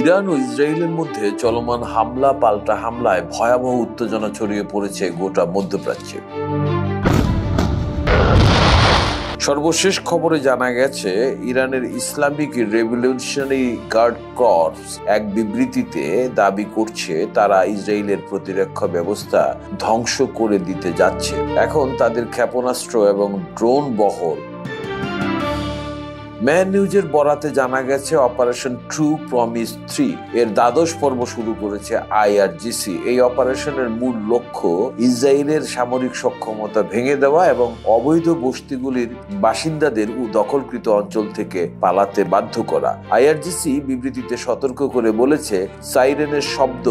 Iran ও ইসরায়েলের মধ্যে চলমান হামলা পাল্টা হামলায় ভয়াবহ উত্তেজনা ছড়িয়ে পড়েছে গোটা মধ্যপ্রাচ্যে। সর্বশেষ খবরে জানা গেছে, ইরানের ইসলামিক রেভলিউশনারি গার্ড কর্পস এক বিবৃতিতে দাবি করছে তারা ইসরায়েলের প্রতিরক্ষা ব্যবস্থা ধ্বংস করে দিতে যাচ্ছে। এখন তাদের ক্ষেপণাস্ত্র এবং ড্রোন বহর। ম্যান নিউজের বরাতে জানা গেছে, অপারেশন ট্রু প্রমিস 3 এর দ্বাদশ পর্ব শুরু করেছে আইআরজিসি। এই অপারেশনের মূল লক্ষ্য ইসরায়েলের সামরিক সক্ষমতা ভেঙে দেওয়া এবং অবৈধ বস্তিগুলির বাসিন্দাদের দখলকৃত অঞ্চল থেকে পালাতে বাধ্য করা। আইআরজিসি বিবৃতিতে সতর্ক করে বলেছে, সাইরেনের শব্দ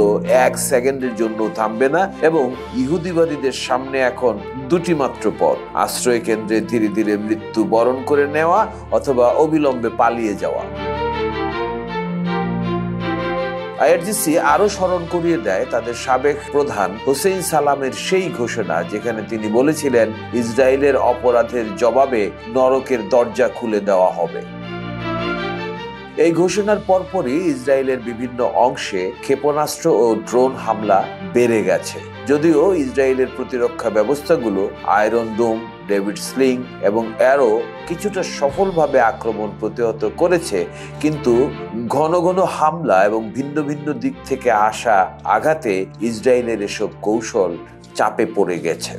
1 সেকেন্ডের জন্য থামবে না এবং ইহুদিবাদীদের সামনে এখন দুটি মাত্র পথ: আশ্রয় কেন্দ্রে ধীরে ধীরে মৃত্যু বরণ করে নেওয়া অথবা অবিলম্বে পালিয়ে যাওয়া। আইআরজিসি আরো স্মরণ করিয়ে দেয় তাদের সাবেক প্রধান হোসেইন সালামের সেই ঘোষণা, যেখানে তিনি বলেছিলেন ইসরায়েলের অপরাধের জবাবে নরকের দরজা খুলে দেওয়া হবে। এই ঘোষণার পরপরই ইসরায়েলের বিভিন্ন অংশে ক্ষেপণাস্ত্র ও ড্রোন হামলা বেড়ে গেছে। যদিও ইসরায়েলের প্রতিরক্ষা ব্যবস্থাগুলো আয়রন ডোম, ডেভিড স্লিং এবং অ্যারো কিছুটা সফলভাবে আক্রমণ প্রতিহত করেছে, কিন্তু ঘন ঘন হামলা এবং ভিন্ন ভিন্ন দিক থেকে আসা আঘাতে ইসরায়েলের এসব কৌশল চাপে পড়ে গেছে।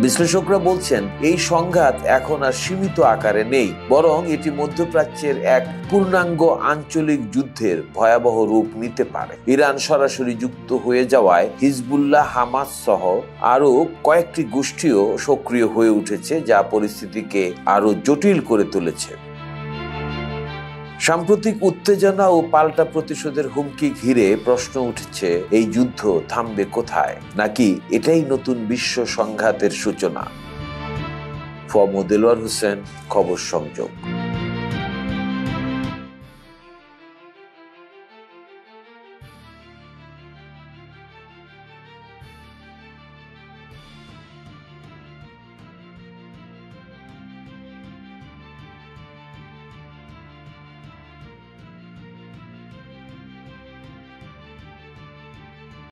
বিশ্লেষকরা বলছেন, এই সংঘাত এখন আর সীমিত আকারে নেই, বরং এটি মধ্যপ্রাচ্যের এক পূর্ণাঙ্গ আঞ্চলিক যুদ্ধের ভয়াবহ রূপ নিতে পারে। ইরান সরাসরি যুক্ত হয়ে যাওয়ায় হিজবুল্লাহ, হামাস সহ আরো কয়েকটি গোষ্ঠীও সক্রিয় হয়ে উঠেছে, যা পরিস্থিতিকে আরো জটিল করে তুলেছে। সাম্প্রতিক উত্তেজনা ও পাল্টা প্রতিশোধের হুমকি ঘিরে প্রশ্ন উঠেছে, এই যুদ্ধ থামবে কোথায়, নাকি এটাই নতুন বিশ্ব সংঘাতের সূচনা? দেলোয়ার হোসেন, খবর সংযোগ।